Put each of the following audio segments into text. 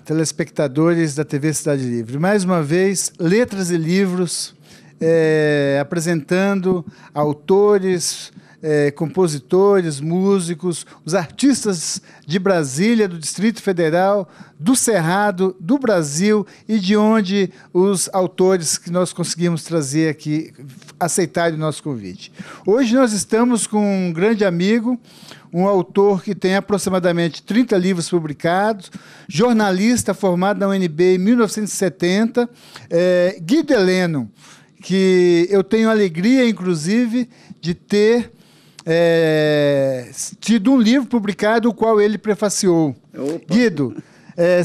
telespectadores da TV Cidade Livre. Mais uma vez, Letras e Livros, apresentando autores, compositores, músicos, os artistas de Brasília, do Distrito Federal, do Cerrado, do Brasil e de onde os autores que nós conseguimos trazer aqui aceitaram o nosso convite. Hoje nós estamos com um grande amigo, um autor que tem aproximadamente 30 livros publicados, jornalista formado na UNB em 1970, Guido Heleno, que eu tenho alegria, inclusive, de ter tido um livro publicado, o qual ele prefaciou. Opa. Guido,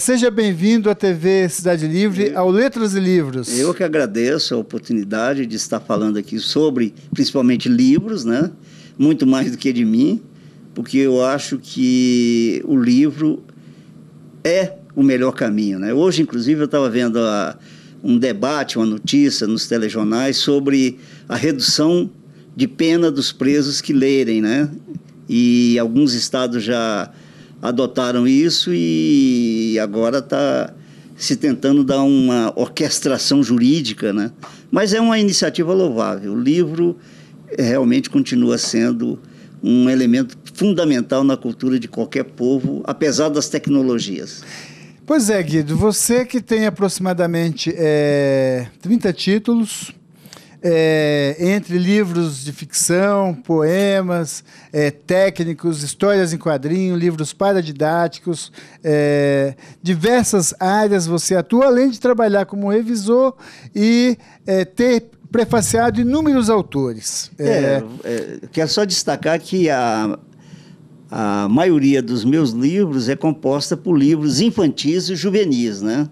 seja bem-vindo à TV Cidade Livre, ao Letras e Livros. Eu que agradeço a oportunidade de estar falando aqui sobre, principalmente, livros, né? Muito mais do que de mim, porque eu acho que o livro é o melhor caminho, né? Hoje, inclusive, eu estava vendo um debate, uma notícia nos telejornais sobre a redução de pena dos presos que lerem, né? E alguns estados já adotaram isso e agora está se tentando dar uma orquestração jurídica, né? Mas é uma iniciativa louvável. O livro realmente continua sendo um elemento fundamental na cultura de qualquer povo, apesar das tecnologias. Pois é, Guido, você que tem aproximadamente 30 títulos, entre livros de ficção, poemas, técnicos, histórias em quadrinho, livros paradidáticos, diversas áreas você atua, além de trabalhar como revisor e ter prefaciado inúmeros autores. Quero só destacar que a maioria dos meus livros é composta por livros infantis e juvenis, né?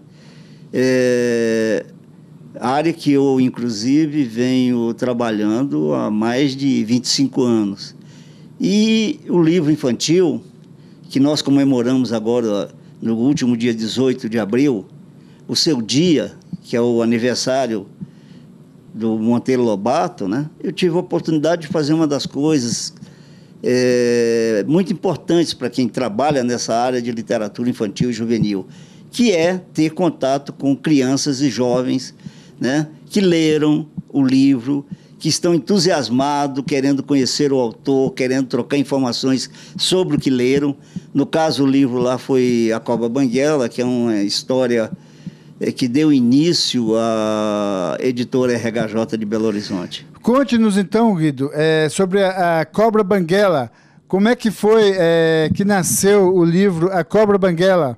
A área que eu, inclusive, venho trabalhando há mais de 25 anos. E o livro infantil, que nós comemoramos agora no último dia 18 de abril, o seu dia, que é o aniversário do Monteiro Lobato, né? Eu tive a oportunidade de fazer uma das coisas muito importantes para quem trabalha nessa área de literatura infantil e juvenil, que é ter contato com crianças e jovens, né, que leram o livro, que estão entusiasmados, querendo conhecer o autor, querendo trocar informações sobre o que leram. No caso, o livro lá foi A Cobra Banguela, que é uma história que deu início à editora RHJ de Belo Horizonte. Conte-nos então, Guido, sobre a Cobra Banguela. Como é que foi que nasceu o livro A Cobra Banguela?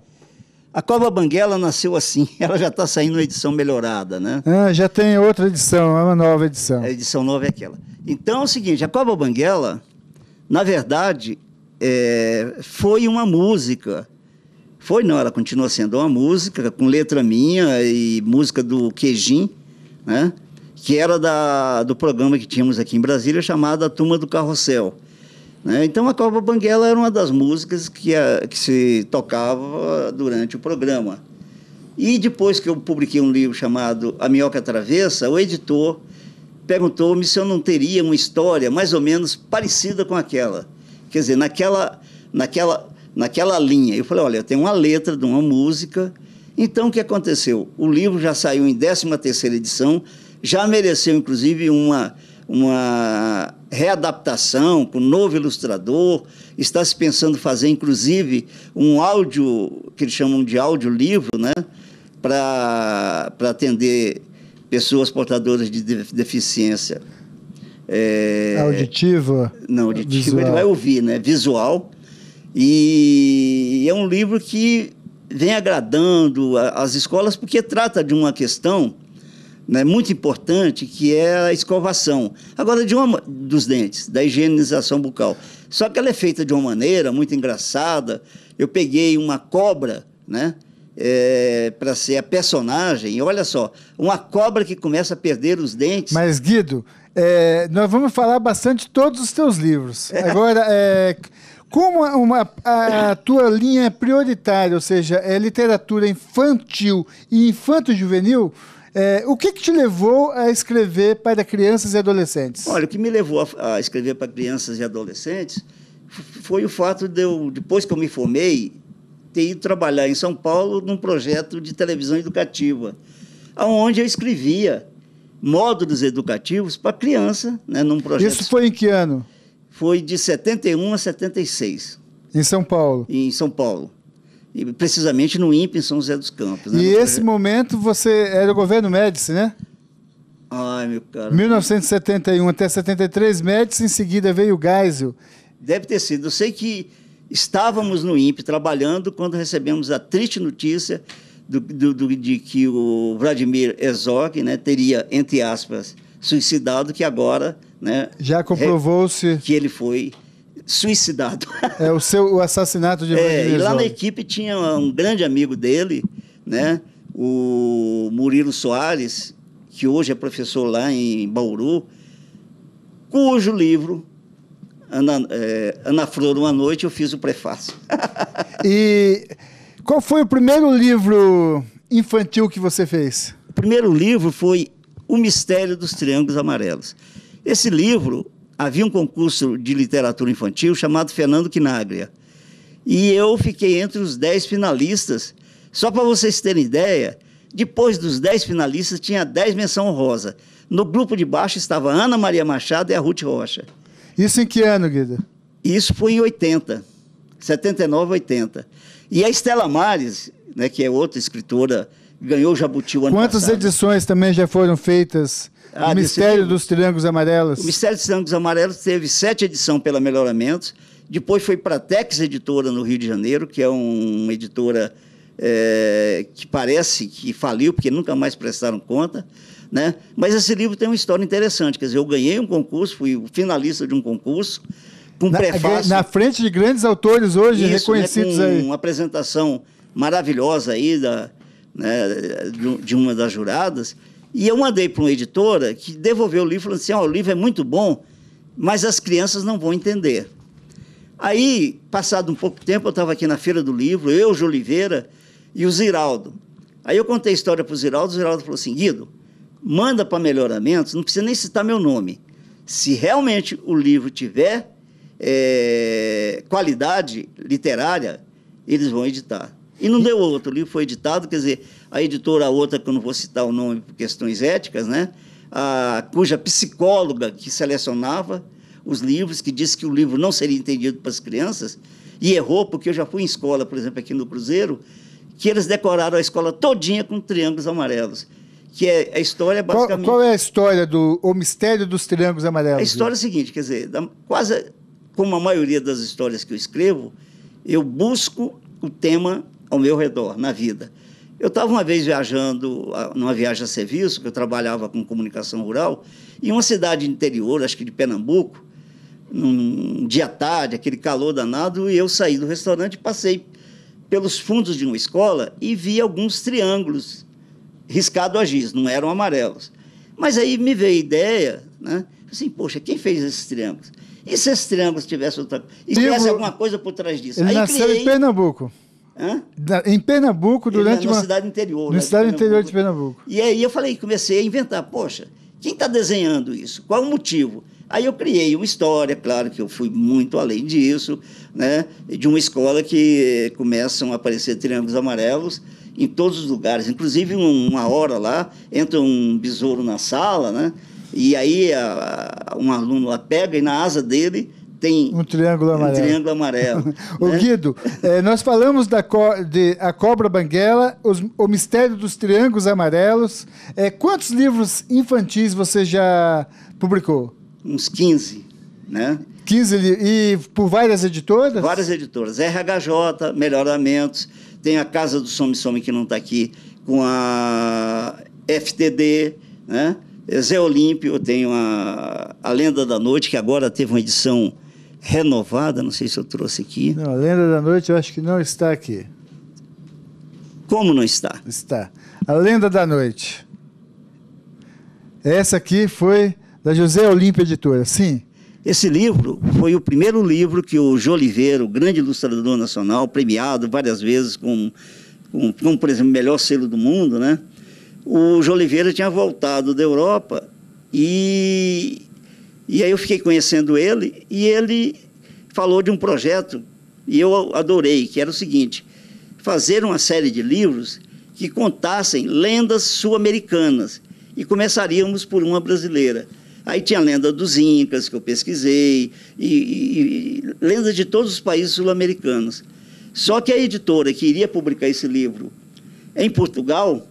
A Cobra Banguela nasceu assim, ela já está saindo uma edição melhorada, né? Já tem outra edição, é uma nova edição. A edição nova é aquela. Então é o seguinte, a Cobra Banguela, na verdade, foi uma música. Foi não, ela continua sendo uma música com letra minha e música do Queijim, né? Que era do programa que tínhamos aqui em Brasília, chamado A Turma do Carrossel. Então, a Cobra Banguela era uma das músicas que se tocava durante o programa. E depois que eu publiquei um livro chamado A Minhoca Travessa, o editor perguntou-me se eu não teria uma história mais ou menos parecida com aquela. Quer dizer, naquela linha. Eu falei, olha, eu tenho uma letra de uma música. Então, o que aconteceu? O livro já saiu em 13ª edição, já mereceu, inclusive, uma readaptação com um novo ilustrador. Está se pensando fazer, inclusive, um áudio, que eles chamam de audiolivro, né? Para atender pessoas portadoras de deficiência. Auditiva? Não, auditiva visual. Ele vai ouvir, né? Visual. E é um livro que vem agradando as escolas, porque trata de uma questão, né, muito importante, que é a escovação. Agora, dos dentes, da higienização bucal. Só que ela é feita de uma maneira muito engraçada. Eu peguei uma cobra, né, para ser a personagem. E olha só, uma cobra que começa a perder os dentes. Mas, Guido, nós vamos falar bastante de todos os teus livros. Agora, como a tua linha é prioritária, ou seja, é literatura infantil e infanto-juvenil, o que te levou a escrever para crianças e adolescentes? Olha, o que me levou a escrever para crianças e adolescentes foi o fato de depois que eu me formei, ter ido trabalhar em São Paulo num projeto de televisão educativa, onde eu escrevia módulos educativos para criança, né, num projeto. Isso foi em que ano? Foi de 71 a 76. Em São Paulo? Em São Paulo. E, precisamente no INPE, em São José dos Campos. Né, e esse momento você era o governo Médici, né? Ai, meu caro. 1971 até 73, Médici, em seguida veio o Geisel. Deve ter sido. Eu sei que estávamos no INPE trabalhando quando recebemos a triste notícia de que o Vladimir Herzog, né, teria, entre aspas, suicidado, que agora, né, já comprovou-se que ele foi suicidado. O assassinato de Vladimir Herzog. E lá na equipe tinha um grande amigo dele, né, o Murilo Soares, que hoje é professor lá em Bauru, cujo livro, Ana Flor, Uma Noite, eu fiz o prefácio. E qual foi o primeiro livro infantil que você fez? O primeiro livro foi O Mistério dos Triângulos Amarelos. Esse livro, havia um concurso de literatura infantil chamado Fernando Quinaglia. E eu fiquei entre os 10 finalistas. Só para vocês terem ideia, depois dos 10 finalistas, tinha 10 menção honrosa. No grupo de baixo estava a Ana Maria Machado e a Ruth Rocha. Isso em que ano, Guido? Isso foi em 80, 79, 80. E a Estela Mares, né, que é outra escritora, ganhou o Jabuti o ano passado. Quantas edições também já foram feitas? O Mistério dos Triângulos Amarelos? O Mistério dos Triângulos Amarelos teve 7 edições pela Melhoramentos. Depois foi para a Tex Editora, no Rio de Janeiro, que é uma editora que parece que faliu, porque nunca mais prestaram conta, né? Mas esse livro tem uma história interessante. Quer dizer, eu ganhei um concurso, fui o finalista de um concurso, com prefácio. Na frente de grandes autores hoje, isso, reconhecidos, né, com uma apresentação maravilhosa aí de uma das juradas. E eu mandei para uma editora que devolveu o livro, falando assim: o livro é muito bom, mas as crianças não vão entender. Aí, passado um pouco tempo, eu estava aqui na Feira do Livro, eu, Jô Oliveira e o Ziraldo. Aí eu contei a história para o Ziraldo falou assim: Guido, manda para Melhoramentos, não precisa nem citar meu nome. Se realmente o livro tiver qualidade literária, eles vão editar. E não deu outro, o livro foi editado, quer dizer, a editora, outra, que eu não vou citar o nome por questões éticas, né, cuja psicóloga que selecionava os livros, que disse que o livro não seria entendido para as crianças, e errou, porque eu já fui em escola, por exemplo, aqui no Cruzeiro, que eles decoraram a escola todinha com triângulos amarelos, que é a história basicamente... Qual é a história O Mistério dos Triângulos Amarelos? A história é a seguinte, quer dizer, quase como a maioria das histórias que eu escrevo, eu busco o tema ao meu redor, na vida. Eu estava uma vez viajando, numa viagem a serviço, que eu trabalhava com comunicação rural, em uma cidade interior, acho que de Pernambuco, num dia à tarde, aquele calor danado, e eu saí do restaurante, passei pelos fundos de uma escola e vi alguns triângulos riscados a giz, não eram amarelos. Mas aí me veio a ideia, né? Assim, poxa, quem fez esses triângulos? E se esses triângulos tivessem alguma coisa por trás disso? Ele nasceu em Pernambuco. Hã? Em Pernambuco, durante uma cidade interior. Na cidade interior de Pernambuco. E aí eu comecei a inventar, poxa, quem está desenhando isso? Qual é o motivo? Aí eu criei uma história, claro que eu fui muito além disso, né, de uma escola que começam a aparecer triângulos amarelos em todos os lugares. Inclusive, uma hora lá, entra um besouro na sala, né, e aí um aluno lá pega e na asa dele tem um triângulo amarelo. Ô, né? Guido, nós falamos de A Cobra Banguela, O Mistério dos Triângulos Amarelos. Quantos livros infantis você já publicou? Uns 15, né? 15 e por várias editoras? Várias editoras. RHJ, Melhoramentos, tem a Casa do Some que não está aqui, com a FTD, né? Zé Olímpio, eu tenho a Lenda da Noite, que agora teve uma edição renovada, não sei se eu trouxe aqui. Não, a Lenda da Noite eu acho que não está aqui. Como não está? Está. A Lenda da Noite. Essa aqui foi da José Olímpio Editora, sim. Esse livro foi o primeiro livro que o Jô Oliveira, o grande ilustrador nacional, premiado várias vezes como, por exemplo, o melhor selo do mundo, né? O Jô Oliveira tinha voltado da Europa e aí eu fiquei conhecendo ele e ele falou de um projeto e eu adorei, que era o seguinte: fazer uma série de livros que contassem lendas sul-americanas, e começaríamos por uma brasileira. Aí tinha a lenda dos Incas, que eu pesquisei, e lendas de todos os países sul-americanos. Só que a editora que iria publicar esse livro em Portugal,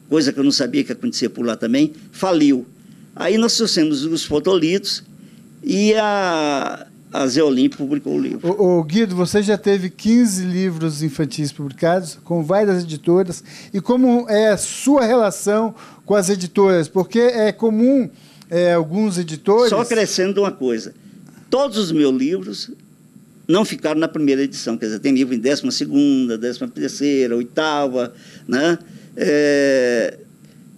coisa que eu não sabia que acontecia por lá também, faliu. Aí nós trouxemos os fotolitos e a Zé Olímpio publicou o livro. Ô Guido, você já teve 15 livros infantis publicados, com várias editoras. E como é a sua relação com as editoras? Porque é comum alguns editores... Só acrescendo uma coisa. Todos os meus livros não ficaram na primeira edição. Quer dizer, tem livro em 12ª, 13ª, 8ª, né?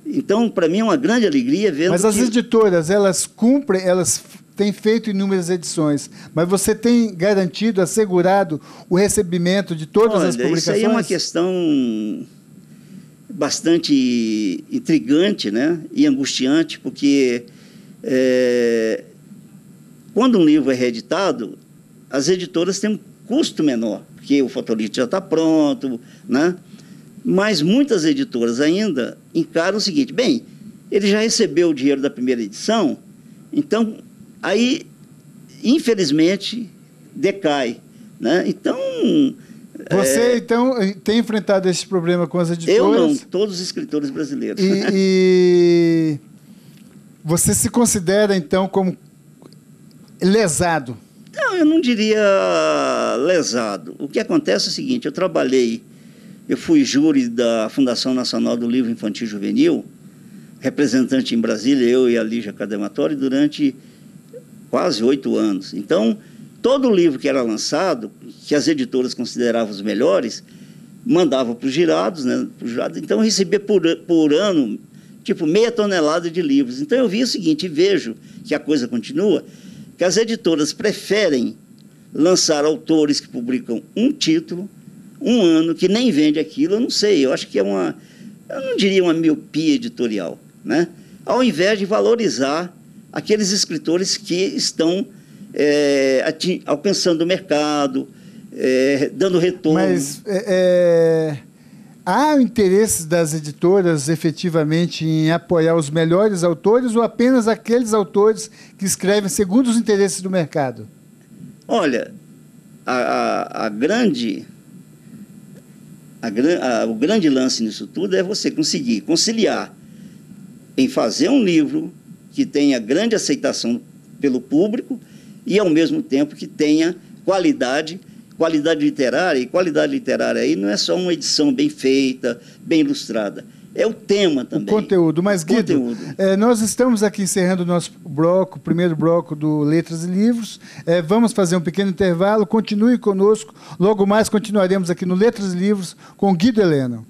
Então, para mim é uma grande alegria ver... Mas as editoras, elas cumprem, elas têm feito inúmeras edições, mas você tem garantido, assegurado o recebimento de todas as publicações? Isso aí é uma questão bastante intrigante, né? E angustiante, porque quando um livro é reeditado, as editoras têm um custo menor, porque o fotolito já está pronto, né? Mas muitas editoras ainda encaram o seguinte: bem, ele já recebeu o dinheiro da primeira edição, então, aí, infelizmente, decai, né? Então... Você, então, tem enfrentado esse problema com as editoras? Eu não, todos os escritores brasileiros. E você se considera, então, como lesado? Não, eu não diria lesado. O que acontece é o seguinte: eu fui júri da Fundação Nacional do Livro Infantil e Juvenil, representante em Brasília, eu e a Lígia Cadematori, durante quase 8 anos. Então, todo livro que era lançado, que as editoras consideravam os melhores, mandava para os jurados, né? Então, eu recebia por ano, tipo, meia tonelada de livros. Então, eu vi o seguinte, e vejo que a coisa continua, que as editoras preferem lançar autores que publicam um título, um ano, que nem vende aquilo, eu não sei, eu acho que eu não diria uma miopia editorial, né? Ao invés de valorizar aqueles escritores que estão alcançando o mercado, dando retorno. Mas há interesse das editoras efetivamente em apoiar os melhores autores ou apenas aqueles autores que escrevem segundo os interesses do mercado? Olha, o grande lance nisso tudo é você conseguir conciliar em fazer um livro que tenha grande aceitação pelo público e, ao mesmo tempo, que tenha qualidade literária. E qualidade literária aí não é só uma edição bem feita, bem ilustrada. É o tema também. O conteúdo. Mas, Guido, nós estamos aqui encerrando o nosso bloco, o primeiro bloco do Letras e Livros. Vamos fazer um pequeno intervalo. Continue conosco. Logo mais continuaremos aqui no Letras e Livros com Guido Heleno.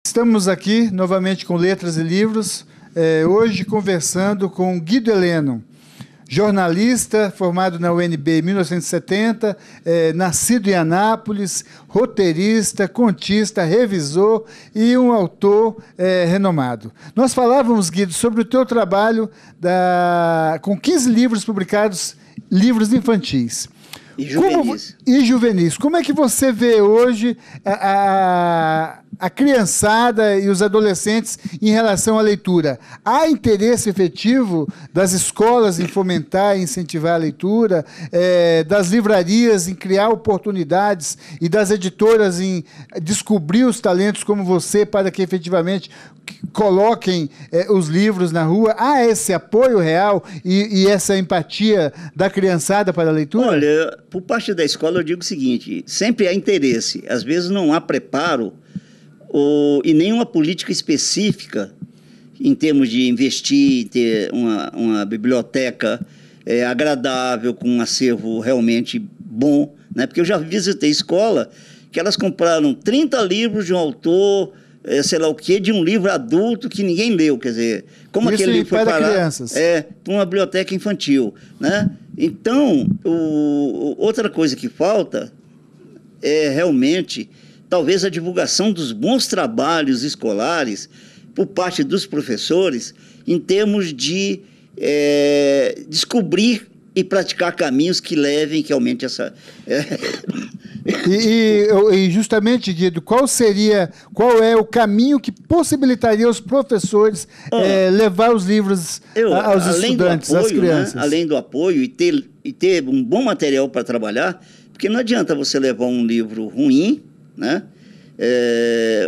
Estamos aqui novamente com Letras e Livros, hoje conversando com Guido Heleno, jornalista formado na UNB em 1970, nascido em Anápolis, roteirista, contista, revisor e um autor renomado. Nós falávamos, Guido, sobre o teu trabalho com 15 livros publicados, livros infantis. E juvenis. Como é que você vê hoje a criançada e os adolescentes em relação à leitura? Há interesse efetivo das escolas em fomentar e incentivar a leitura, das livrarias em criar oportunidades e das editoras em descobrir os talentos como você para que efetivamente coloquem os livros na rua? Há esse apoio real e essa empatia da criançada para a leitura? Olha, por parte da escola eu digo o seguinte: sempre há interesse, às vezes não há preparo e nenhuma política específica em termos de investir, ter uma biblioteca agradável, com um acervo realmente bom, né? Porque eu já visitei escola que elas compraram 30 livros de um autor, sei lá o quê, de um livro adulto que ninguém leu, quer dizer, como isso aquele livro foi para parar crianças. para uma biblioteca infantil, né? Então, outra coisa que falta é realmente, talvez, a divulgação dos bons trabalhos escolares por parte dos professores em termos de descobrir e praticar caminhos que levem, que aumente essa... E justamente, Guido, qual é o caminho que possibilitaria aos professores levar os livros aos estudantes, às crianças? Né? Além do apoio e ter um bom material para trabalhar, porque não adianta você levar um livro ruim, né?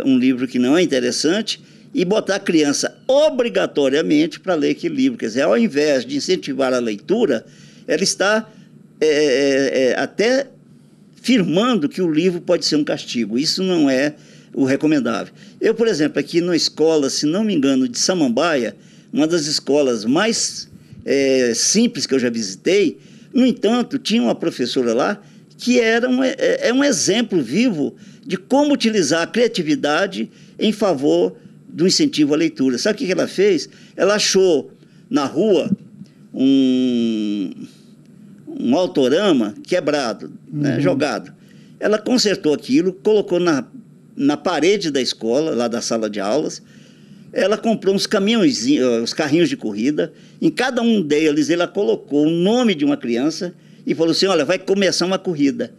Um livro que não é interessante, e botar a criança obrigatoriamente para ler aquele livro. Quer dizer, ao invés de incentivar a leitura, ela está até firmando que o livro pode ser um castigo. Isso não é o recomendável. Eu, por exemplo, aqui na escola, se não me engano, de Samambaia, uma das escolas mais simples que eu já visitei, no entanto, tinha uma professora lá que era um exemplo vivo de como utilizar a criatividade em favor do incentivo à leitura. Sabe o que ela fez? Ela achou na rua um autorama quebrado, né, jogado. Ela consertou aquilo, colocou na parede da escola, lá da sala de aulas. Ela comprou uns carrinhos de corrida. Em cada um deles, ela colocou o nome de uma criança e falou assim, olha, vai começar uma corrida.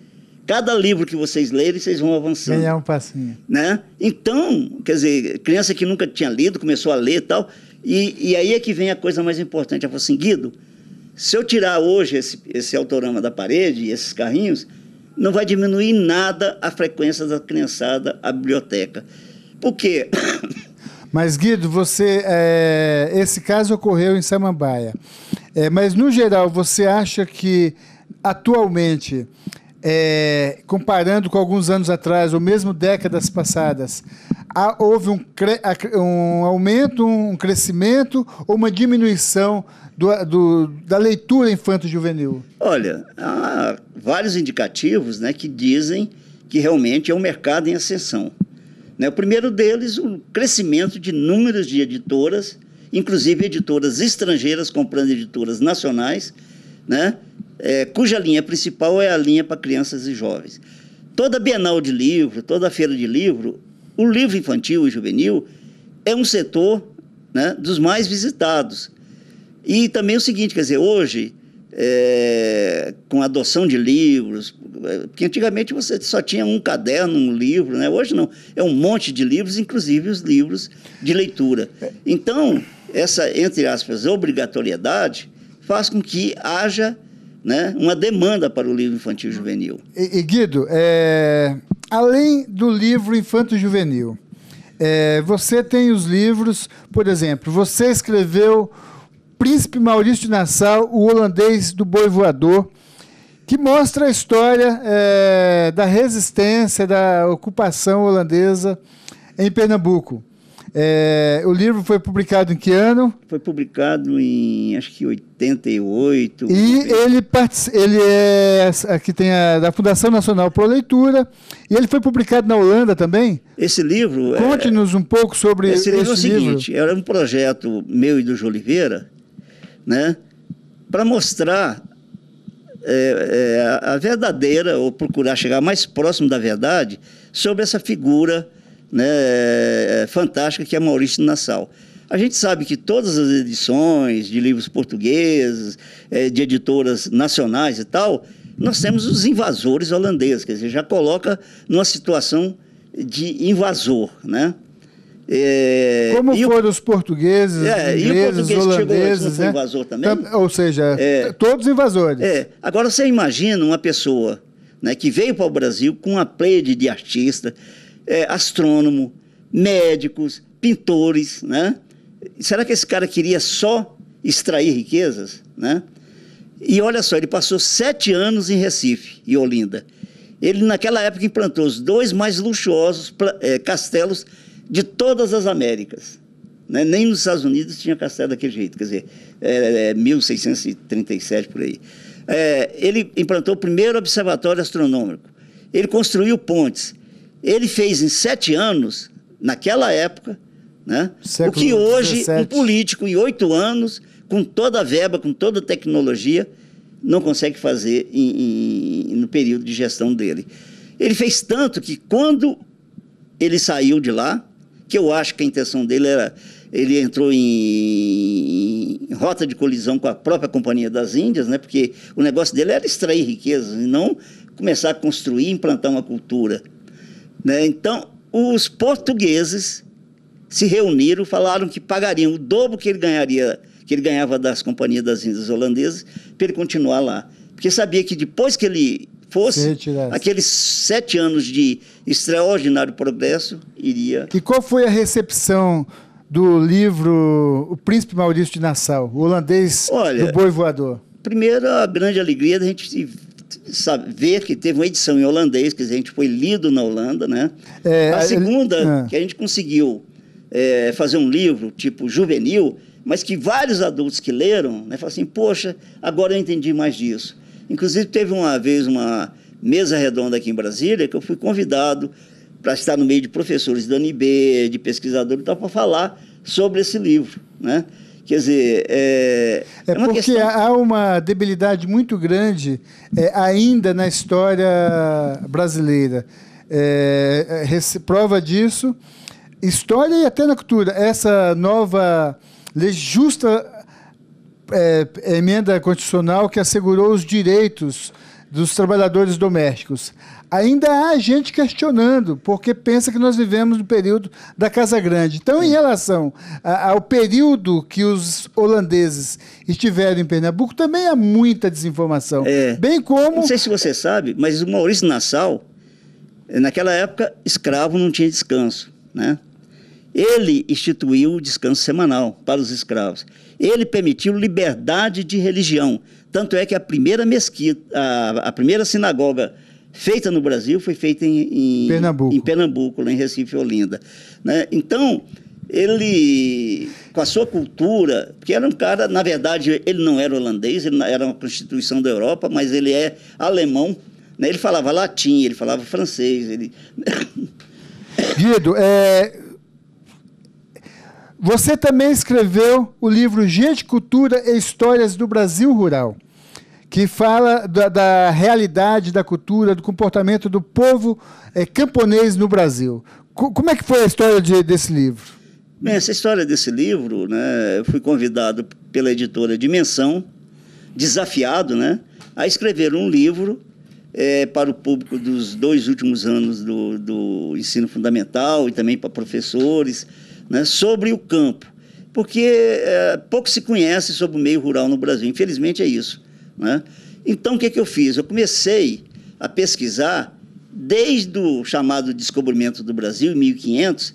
Cada livro que vocês lerem, vocês vão avançando. Ganhar um passinho. Né? Então, quer dizer, criança que nunca tinha lido, começou a ler e tal. E aí é que vem a coisa mais importante. Ela falou assim, Guido, se eu tirar hoje esse autorama da parede, esses carrinhos, não vai diminuir em nada a frequência da criançada à biblioteca. Por quê? Mas, Guido, esse caso ocorreu em Samambaia. Mas, no geral, você acha que, atualmente, comparando com alguns anos atrás, ou mesmo décadas passadas, houve um aumento, um crescimento ou uma diminuição da leitura infanto-juvenil? Olha, há vários indicativos, né, que dizem que realmente é um mercado em ascensão. Né? O primeiro deles, o crescimento de números de editoras, inclusive editoras estrangeiras comprando editoras nacionais, né? Cuja linha principal é a linha para crianças e jovens. Toda Bienal de Livro, toda Feira de Livro, o livro infantil e juvenil é um setor, né, dos mais visitados. E também o seguinte, quer dizer, hoje, com a adoção de livros, porque antigamente você só tinha um caderno, um livro, né? Hoje não, é um monte de livros, inclusive os livros de leitura. Então, essa, entre aspas, obrigatoriedade faz com que haja, né, uma demanda para o livro infantil e juvenil. E Guido, além do livro infanto-juvenil, você tem os livros, por exemplo, você escreveu Príncipe Maurício de Nassau, o holandês do boi voador, que mostra a história da resistência, da ocupação holandesa em Pernambuco. O livro foi publicado em que ano? Foi publicado em, acho que 88. E ele aqui tem da Fundação Nacional Pro Leitura, e ele foi publicado na Holanda também? Esse livro... Conte-nos um pouco sobre esse livro. É o seguinte, era um projeto meu e do Jô Oliveira, né, para mostrar a verdadeira, ou procurar chegar mais próximo da verdade, sobre essa figura, né, fantástica que é Maurício de Nassau. A gente sabe que todas as edições de livros portugueses, de editoras nacionais e tal, nós temos os invasores holandeses, quer dizer, já coloca numa situação de invasor, né? Como foram os portugueses, ingleses, holandeses, chegou, né? Invasor também? Ou seja, todos invasores. Agora, você imagina uma pessoa, né, que veio para o Brasil com uma pleiade de artistas, astrônomo, médicos, pintores, né? Será que esse cara queria só extrair riquezas, né? E olha só, ele passou 7 anos em Recife e Olinda. Ele, naquela época, implantou os 2 mais luxuosos castelos de todas as Américas, né? Nem nos Estados Unidos tinha castelo daquele jeito, quer dizer, 1637 por aí. Ele implantou o primeiro observatório astronômico. Ele construiu pontes. Ele fez em 7 anos, naquela época, né, o que hoje 17. Um político em 8 anos, com toda a verba, com toda a tecnologia, não consegue fazer no período de gestão dele. Ele fez tanto que quando ele saiu de lá, que eu acho que a intenção dele era... Ele entrou em rota de colisão com a própria Companhia das Índias, né, porque o negócio dele era extrair riquezas e não começar a construir e implantar uma cultura, né? Então, os portugueses se reuniram, falaram que pagariam o dobro que ele ganhava das Companhias das Índias holandesas, para ele continuar lá. Porque sabia que depois que ele fosse, aqueles 7 anos de extraordinário progresso iria... E qual foi a recepção do livro O Príncipe Maurício de Nassau, o holandês do boi voador? Primeiro, a grande alegria da gente ver que teve uma edição em holandês, que a gente foi lido na Holanda, né? A segunda, que a gente conseguiu fazer um livro tipo juvenil, mas que vários adultos que leram, né, falaram assim, poxa, agora eu entendi mais disso. Inclusive, teve uma vez uma mesa redonda aqui em Brasília, que eu fui convidado para estar no meio de professores da UNB, de pesquisadores e tal, para falar sobre esse livro, né? Quer dizer, uma porque questão... há uma debilidade muito grande ainda na história brasileira. Prova disso, história e até na cultura. Essa nova justa emenda constitucional que assegurou os direitos dos trabalhadores domésticos. Ainda há gente questionando, porque pensa que nós vivemos no período da Casa Grande. Então, em relação ao período que os holandeses estiveram em Pernambuco, também há muita desinformação. Bem como... Não sei se você sabe, mas o Maurício Nassau, naquela época, escravo não tinha descanso, né? Ele instituiu o descanso semanal para os escravos. Ele permitiu liberdade de religião. Tanto é que a primeira mesquita, a primeira sinagoga feita no Brasil foi feita em Pernambuco, lá em Recife, Olinda, né? Então, ele, com a sua cultura, porque era um cara, na verdade, ele não era holandês, ele era uma constituição da Europa, mas ele é alemão, né? Ele falava latim, ele falava francês. Guido, você também escreveu o livro Gente, Cultura e Histórias do Brasil Rural, que fala da realidade, da cultura, do comportamento do povo camponês no Brasil. Como é que foi a história desse livro? Bem, essa história desse livro, né, eu fui convidado pela editora Dimensão, desafiado, né, a escrever um livro para o público dos 2 últimos anos do ensino fundamental e também para professores, né, sobre o campo. Porque pouco se conhece sobre o meio rural no Brasil, infelizmente é isso, né? Então, o que eu fiz? Eu comecei a pesquisar desde o chamado descobrimento do Brasil, em 1500,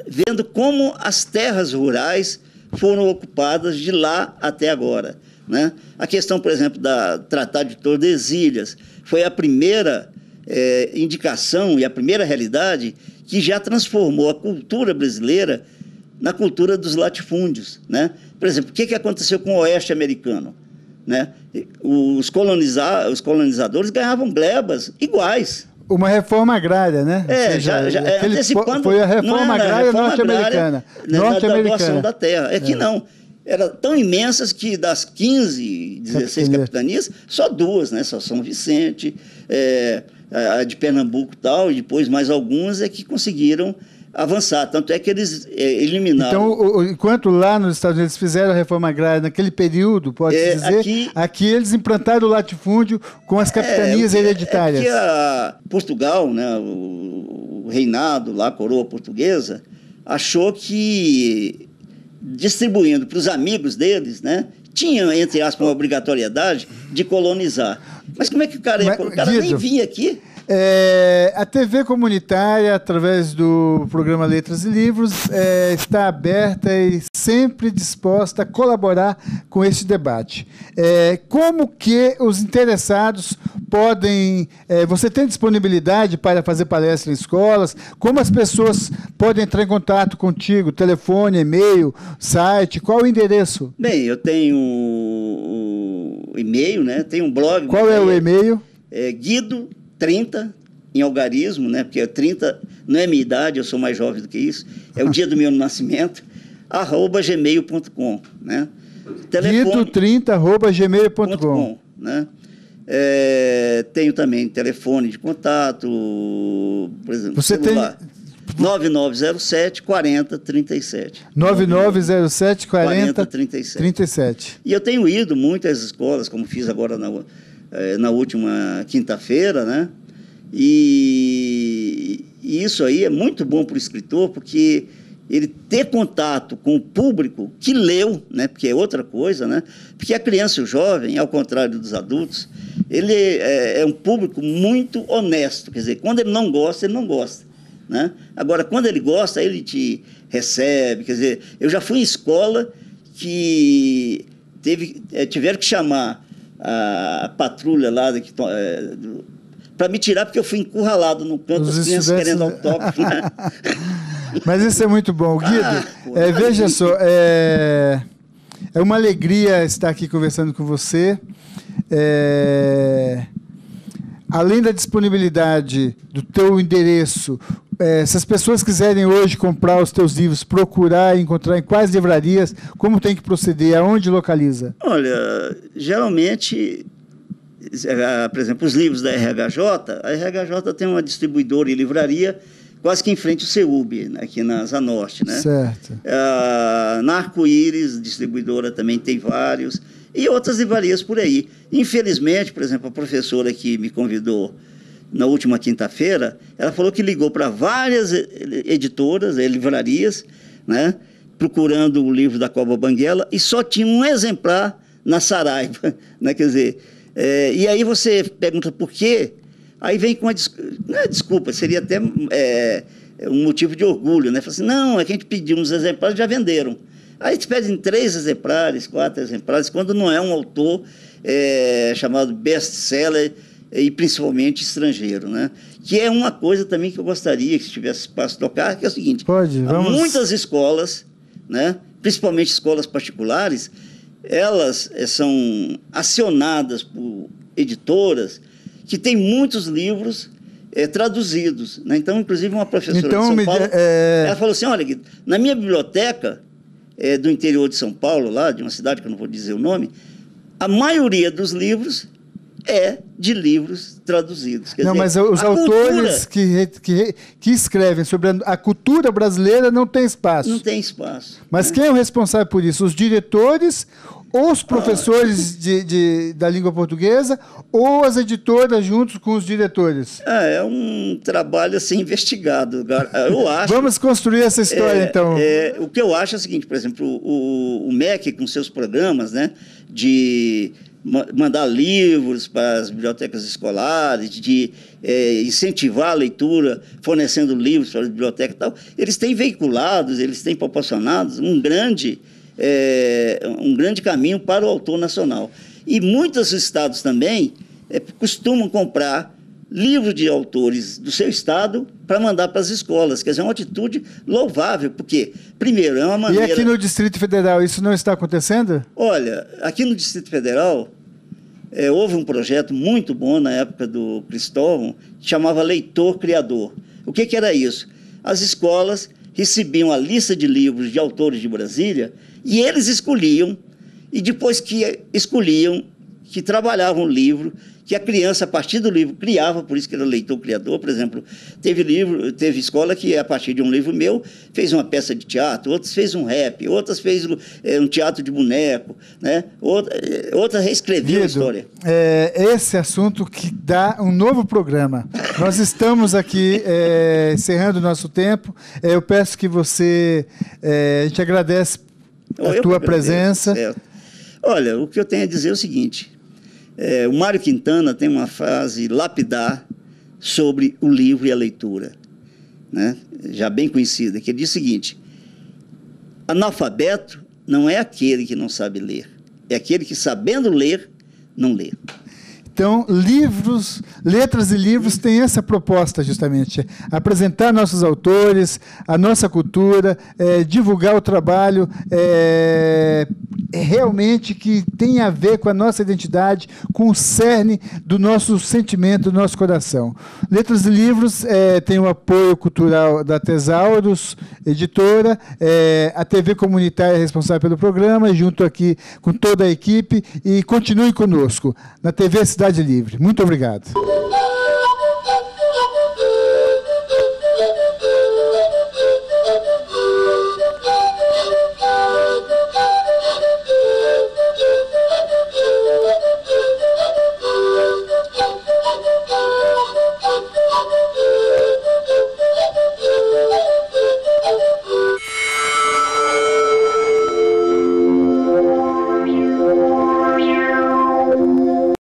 vendo como as terras rurais foram ocupadas de lá até agora, né? A questão, por exemplo, da Tratado de Tordesilhas foi a primeira indicação e a primeira realidade que já transformou a cultura brasileira na cultura dos latifúndios, né? Por exemplo, o que aconteceu com o oeste americano, né? Os colonizadores ganhavam glebas iguais. Uma reforma agrária, né? Antecipando... Foi a reforma agrária norte-americana. Da doação da terra. Aqui não. Eram tão imensas que das 15, 16 capitanias, só 2, né? Só São Vicente, a de Pernambuco e tal, e depois mais algumas que conseguiram avançar. Tanto é que eles eliminaram... Então, enquanto lá nos Estados Unidos fizeram a reforma agrária naquele período, pode-se dizer, aqui eles implantaram o latifúndio com as capitanias hereditárias. Portugal, né, o reinado lá, a coroa portuguesa, achou que, distribuindo para os amigos deles, né, tinha, entre aspas, uma obrigatoriedade de colonizar. Mas como é que o cara ia... O cara nem vinha aqui. A TV comunitária, através do programa Letras e Livros, está aberta e sempre disposta a colaborar com esse debate. Como que os interessados podem... você tem disponibilidade para fazer palestra em escolas? Como as pessoas podem entrar em contato contigo? Telefone, e-mail, site? Qual o endereço? Bem, eu tenho o e-mail, né? Tem um blog. Qual é o e-mail? É Guido30, em algarismo, né? Porque 30 não é minha idade, eu sou mais jovem do que isso. É o dia do meu nascimento, @gmail.com, né? Guido30@gmail.com, né? Tenho também telefone de contato, por exemplo, você celular. 9907 4037. 9907 4037. E eu tenho ido muito às escolas, como fiz agora na última quinta-feira, né? E isso aí é muito bom para o escritor, porque ele ter contato com o público que leu, né? Porque é outra coisa, né? Porque a criança e o jovem, ao contrário dos adultos, ele é um público muito honesto. Quer dizer, quando ele não gosta, ele não gosta, né? Agora, quando ele gosta, ele te recebe. Quer dizer, eu já fui em escola que tiveram que chamar a patrulha lá para me tirar, porque eu fui encurralado no canto, as crianças querendo autógrafo, né? Mas isso é muito bom. Guido, veja só, é uma alegria estar aqui conversando com você. Além da disponibilidade do teu endereço, se as pessoas quiserem hoje comprar os teus livros, procurar e encontrar em quais livrarias, como tem que proceder? Aonde localiza? Olha, geralmente, por exemplo, os livros da RHJ, a RHJ tem uma distribuidora e livraria quase que em frente ao CEUB, aqui na Zanorte, né? Certo. Na Arco-Íris, distribuidora, também tem vários, e outras livrarias por aí. Infelizmente, por exemplo, a professora que me convidou na última quinta-feira, ela falou que ligou para várias editoras, livrarias, né? Procurando o livro da Cobra Banguela, e só tinha um exemplar na Saraiva, né? Quer dizer, e aí você pergunta por quê? Aí vem com não é desculpa, seria até um motivo de orgulho, né? Fala assim, não, é que a gente pediu uns exemplares e já venderam. Aí eles pedem 3 exemplares, 4 exemplares, quando não é um autor chamado best-seller e principalmente estrangeiro, né? Que é uma coisa também que eu gostaria que se tivesse espaço de tocar, que é o seguinte, vamos... muitas escolas, né? Principalmente escolas particulares, elas são acionadas por editoras que tem muitos livros traduzidos, né? Então, inclusive, uma professora de São Paulo, ela falou assim, olha, na minha biblioteca do interior de São Paulo, lá, de uma cidade que eu não vou dizer o nome, a maioria dos livros é de livros traduzidos. Quer dizer, mas os autores que escrevem sobre a cultura brasileira não tem espaço. Não tem espaço. Mas quem é o responsável por isso? Os diretores ou os professores da língua portuguesa ou as editoras juntos com os diretores? É um trabalho assim investigado, eu acho. Vamos construir essa história, então. O que eu acho é o seguinte, por exemplo, o MEC com seus programas, né, de mandar livros para as bibliotecas escolares, de incentivar a leitura, fornecendo livros para as bibliotecas e tal, eles têm veiculados, eles têm proporcionado um grande caminho para o autor nacional. E muitos estados também costumam comprar livros de autores do seu estado para mandar para as escolas. Quer dizer, é uma atitude louvável, porque, primeiro, é uma maneira... E aqui no Distrito Federal isso não está acontecendo? Olha, aqui no Distrito Federal houve um projeto muito bom na época do Cristóvão, que chamava Leitor Criador. O que era isso? As escolas recebiam a lista de livros de autores de Brasília e eles escolhiam, e depois que escolhiam, que trabalhavam o livro, que a criança, a partir do livro, criava, por isso que era leitor-criador. Por exemplo, teve escola que, a partir de um livro meu, fez uma peça de teatro, outras fez um rap, outras fez um teatro de boneco, né? Outra reescreveu a história. Esse assunto que dá um novo programa. Nós estamos aqui encerrando o nosso tempo. Eu peço que você... a gente agradece a tua presença. Certo. Olha, o que eu tenho a dizer é o seguinte... o Mário Quintana tem uma frase lapidar sobre o livro e a leitura, né? Já bem conhecida, que ele diz o seguinte: analfabeto não é aquele que não sabe ler, é aquele que, sabendo ler, não lê. Então, letras e livros têm essa proposta, justamente, apresentar nossos autores, a nossa cultura, divulgar o trabalho realmente que tem a ver com a nossa identidade, com o cerne do nosso sentimento, do nosso coração. Letras e Livros tem o apoio cultural da Tesauros, editora, a TV Comunitária é responsável pelo programa, junto aqui com toda a equipe, e continue conosco na TV Cidade Livre. Muito obrigado.